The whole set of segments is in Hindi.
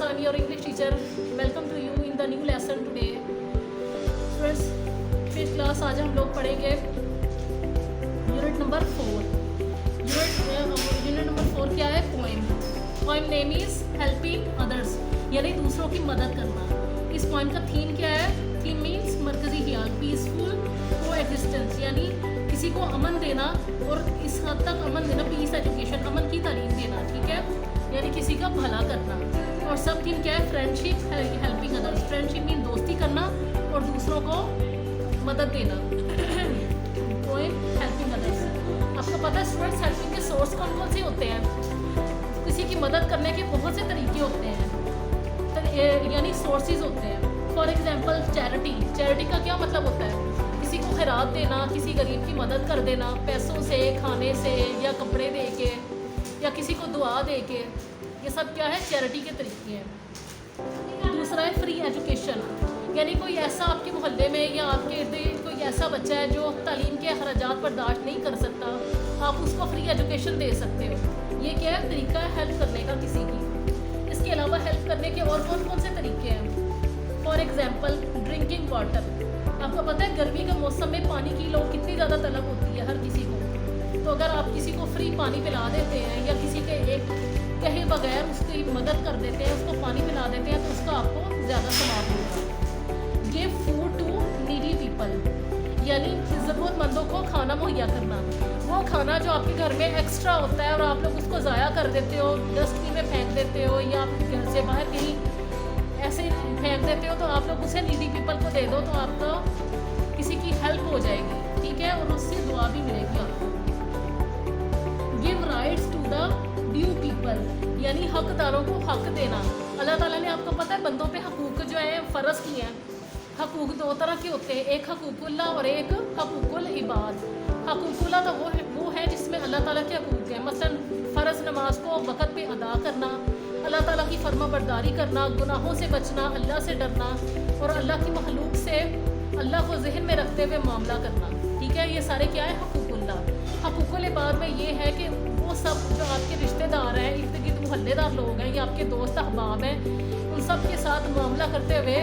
I'm your English teacher. Welcome to you in the new lesson today. Friends, फिर क्लास आज हम लोग पढ़ेंगे यूनिट नंबर 4. यूनिट नंबर 4 क्या है? Poem name is helping others, यानी दूसरों की मदद करना. इस पोइम का थीम क्या है? थीम मीन्स मरकजी ख्याल, पीसफुल को एग्जिस्टेंस, यानी किसी को अमन देना, और इस हद तक अमन देना, पीस एजुकेशन, अमन की तालीम देना, ठीक है, यानी किसी का भला करना. और सब थीम क्या है? Friendship, helping others. Friendship mean दोस्ती करना और दूसरों को मदद देना. Poem helping others. आपको पता है स्टूडेंट्स, हेल्पिंग के सोर्स कौन कौन से होते हैं? किसी की मदद करने के बहुत से तरीके होते हैं, यानी सोर्सेज होते हैं. फॉर एग्जांपल चैरिटी का क्या मतलब होता है? किसी को खैरात देना, किसी गरीब की मदद कर देना, पैसों से, खाने से, या कपड़े दे के, या किसी को दुआ दे के. ये सब क्या है? चैरिटी के तरीके हैं. दूसरा है फ्री एजुकेशन, यानी कोई ऐसा आपके मोहल्ले में या आपके इर्द गिर्द कोई ऐसा बच्चा है जो तालीम के अखराजात बर्दाश्त नहीं कर सकता, आप उसको फ्री एजुकेशन दे सकते हो. ये क्या है? तरीका है हेल्प करने का किसी की. इसके अलावा हेल्प करने के और कौन कौन से तरीके हैं? For example drinking water. आपको पता है गर्मी के मौसम में पानी की लोग कितनी ज़्यादा तलब होती है हर किसी को. तो अगर आप किसी को फ्री पानी पिला देते हैं, या किसी के एक कहे बगैर उसकी मदद कर देते हैं, उसको पानी पिला देते हैं, तो उसका आपको ज़्यादा सवाब होगा. Give food to needy people, यानी ज़रूरतमंदों को खाना मुहैया करना. वो खाना जो आपके घर में एक्स्ट्रा होता है और आप लोग उसको ज़ाया कर देते हो, डस्टबिन में फेंक देते हो, या घर से बाहर कहीं ऐसे फेंक देते हो, तो आप लोग उसे नीडी पीपल को दे दो, तो आपका किसी की हेल्प हो जाएगी, ठीक है, और उससे दुआ भी मिलेगी आपको. Give rights to the due people, यानी हकदारों को हक देना. अल्लाह ताला ने, आपको पता है, बंदों पे हकूक़ जो है फ़र्ज़ किए हैं. हकूक़ दो तरह के होते हैं, एक हकूक़ुल्लाह और एक हकूक़ुल इबाद. हकूक़ुल्लाह तो वो है जिसमें अल्लाह ताला के हकूक़ हैं, मसलन फ़र्ज़ नमाज को वक़्त पे अदा करना, अल्लाह ताला की फर्मा बरदारी करना, गुनाहों से बचना, अल्लाह से डरना, और अल्लाह की मखलूक से अल्लाह को जहन में रखते हुए मामला करना, ठीक है. ये सारे क्या है? हकूक़ुल्लाह. हकूक़ुल इबाद में ये है कि वो सब जो आपके रिश्तेदार हैं, इर्द गिर्द मोहल्लेदार लोग हैं, या आपके दोस्त अहबाब हैं, उन सब के साथ मामला करते हुए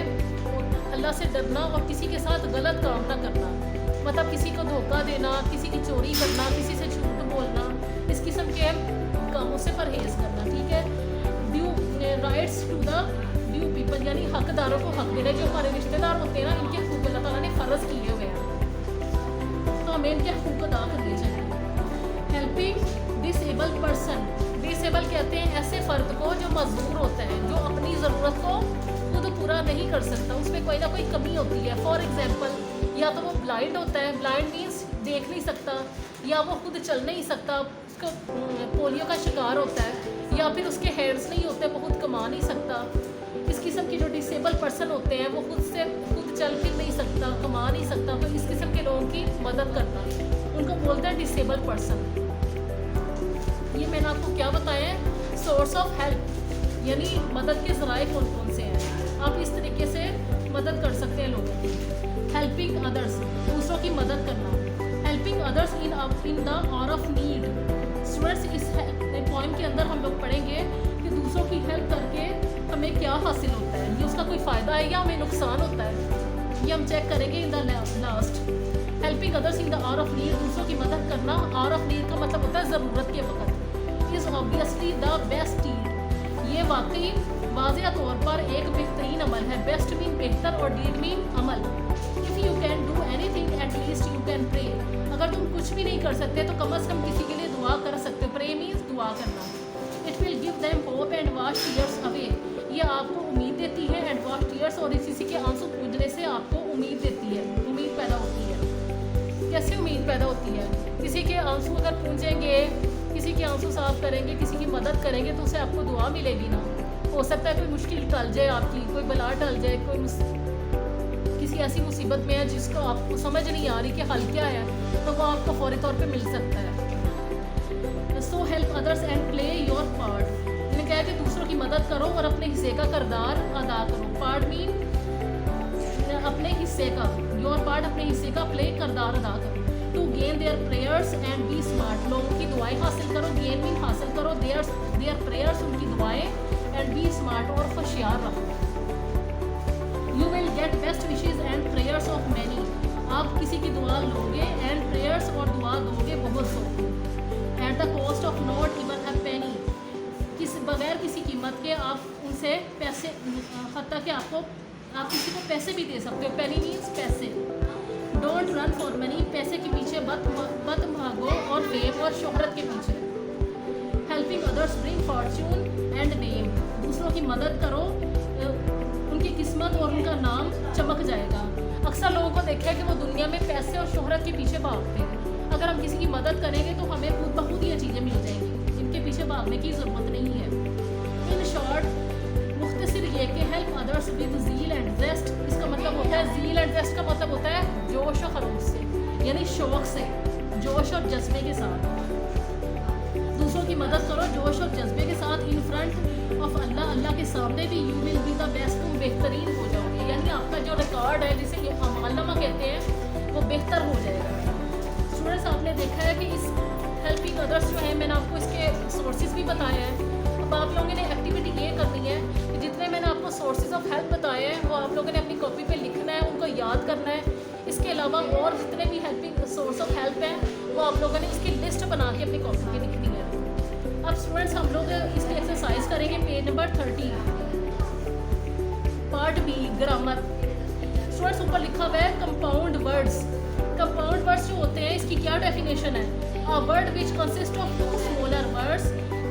अल्लाह से डरना और किसी के साथ गलत काम ना करना. मतलब किसी को धोखा देना, किसी की चोरी करना, किसी से झूठ बोलना, इस किस्म के कामों से परहेज़ करना, ठीक है. Due rights to the due people, यानी हकदारों को हक देना. जो हमारे रिश्तेदार होते हैं ना, इनके हकूक़ अल्लाह ताला ने फ़र्ज़ किए हुए हैं, तो हमें इनके हकूक़ अदा करने चाहिए. Helping disable person. डिसेबल कहते हैं ऐसे फ़र्द को जो मजबूर होता है, जो अपनी ज़रूरत को खुद पूरा नहीं कर सकता, उसमें कोई ना कोई कमी होती है. फॉर एग्जांपल, या तो वो ब्लाइंड होता है, ब्लाइंड मीन्स देख नहीं सकता, या वो खुद चल नहीं सकता, उसको पोलियो का शिकार होता है, या फिर उसके हैंड्स नहीं होते, वो खुद कमा नहीं सकता. इस किस्म के जो डिसेबल पर्सन होते हैं, वो खुद चल फिर नहीं सकता, कमा नहीं सकता, तो इस किस्म के लोगों की मदद करना, उनको बोलते हैं डिसेबल पर्सन. ये मैंने आपको क्या बताया है? सोर्स ऑफ हेल्प, यानी मदद के ज़राए कौन कौन से हैं. आप इस तरीके से मदद कर सकते हैं लोगों की. हेल्पिंग अदर्स, दूसरों की मदद करना. Helping others in the hour of need. Students, इस पॉइंट के अंदर हम लोग पढ़ेंगे कि दूसरों की हेल्प करके हमें क्या हासिल होता है, ये उसका कोई फ़ायदा है या हमें नुकसान होता है, ये हम चेक करेंगे in the last. Helping others in the hour of need, दूसरों की मदद करना. आवर ऑफ नीड का मतलब होता है ज़रूरत के वक्त. Is obviously the best deed, ये वाकई वाज़ेह तौर पर एक बेहतरीन अमल है. बेस्ट मीन बेहतर और डीड मीन अमल. If you can do anything at least you can pray. अगर तुम कुछ भी नहीं कर सकते तो कम अज़ कम किसी के लिए दुआ कर सकते हो. प्रे मीन्स दुआ करना. It will give them hope and wash tears away, ये आपको उम्मीद देती है. एंड वॉश टीयर्स, और इसी के आंसू पूजने से आपको उम्मीद देती है, उम्मीद पैदा होती है. कैसे उम्मीद पैदा होती है? किसी के आंसू अगर पूजेंगे, किसी के आंसू साफ करेंगे, किसी की मदद करेंगे, तो उससे आपको दुआ मिलेगी ना. हो सकता है कोई मुश्किल टल जाए आपकी, कोई बला टल जाए, कोई किसी ऐसी मुसीबत में है जिसको आपको समझ नहीं आ रही कि हल क्या है, तो वो आपको फौरी तौर पे मिल सकता है. So help others and play your part. मैंने कहा कि दूसरों की मदद करो और अपने हिस्से का किरदार अदा करो. पार्ट मीन अपने हिस्से का, योर पार्ट अपने हिस्से का, प्ले किरदार अदा करो. To gain their prayers and be smart, लोगों की दुआएं हासिल करो. गेन मीन हासिल करो, देयर प्रेयर्स, उनकी दुआएं, एंड बी स्मार्ट और होशियार रहो। You will get best wishes and prayers of many, आप किसी की दुआ लोगे एंड प्रेयर्स और दुआ दोगे बहुत so, at the cost of not even a penny, बगैर किसी कीमत के आप उनसे पैसे, हत्ता कि आप किसी को पैसे भी दे सकते हो। पेनी मीन्स पैसे। डोंट रन फॉर मनी, पैसे के पीछे मत भागो और फेम और शोहरत के पीछे। Helping others bring Fortune and name, दूसरों की मदद करो, उनकी किस्मत और उनका नाम चमक जाएगा। अक्सर लोगों को देखा है कि वो दुनिया में पैसे और शोहरत के पीछे भागते हैं। अगर हम किसी की मदद करेंगे तो हमें खुद ब खुद ये चीज़ें मिल जाएंगी, इनके पीछे भागने की ज़रूरत नहीं है। इन शॉर्ट, मुख्तसर ये कि help others with zeal and zest, इसका मतलब होता है ज़ील एंड जेस्ट का मतलब होता है जोश और खरोश से, यानी शौक से, जोश और जज्बे के साथ। दूसरों की मदद करो जोश और जज्बे के साथ। इन फ्रंट ऑफ अल्लाह, अल्लाह के सामने भी you will be the best, तुम बेहतरीन हो जाओगे, यानी आपका जो रिकॉर्ड है जिसे ये अमालनामा कहते हैं वो बेहतर हो जाएगा। स्टूडेंट्स, आपने देखा है कि इस हेल्पिंग अदर्स जो है, मैंने आपको इसके सोर्सेज भी बताया है। अब आप लोगों ने एक्टिविटी ये करनी है कि जितने मैंने आपको सोर्सेज ऑफ हेल्प बताए हैं वो आप लोगों ने अपनी कॉपी पे लिखना है, उनको याद करना है। इसके अलावा और जितने भी हेल्पिंग सोर्स ऑफ हेल्प हैं वो आप लोगों ने इसकी लिस्ट बना के अपनी कॉपी पे लिखनी है। अब स्टूडेंट्स, हम लोग इसकी एक्सरसाइज करेंगे page number 30, part B, grammar. Students, ऊपर लिखा हुआ है कंपाउंड वर्ड्स। कंपाउंड वर्ड्स जो होते हैं इसकी क्या डेफिनेशन है? A word which consist of two smaller words,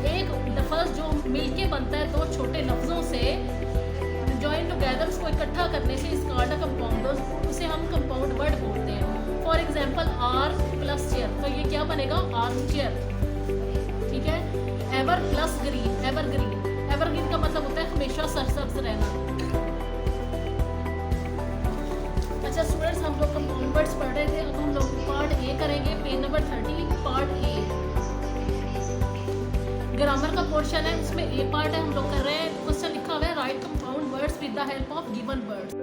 एक लफ्ज़ जो मिलके बनता है दो छोटे लफ्ज़ों से, जॉइन टुगेदर, उसको इकट्ठा करने से, इस कॉल्ड अ कंपाउंड, उसे हम कंपाउंड वर्ड बोलते हैं। For example arm plus chair, तो ये क्या बनेगा? आर्म चेयर, ठीक है। Ever plus green, evergreen, evergreen का मतलब होता है हमेशा सरसब्ज रहना। अच्छा स्टूडेंट्स, हम लोग कंपाउंड वर्ड्स पढ़ रहे थे, अब हम लोग पार्ट ए करेंगे, page number 30, part A. Grammar का पोर्शन है, उसमें ए पार्ट है, हम लोग कर रहे हैं। क्वेश्चन लिखा हुआ है right compound words with the help of given words.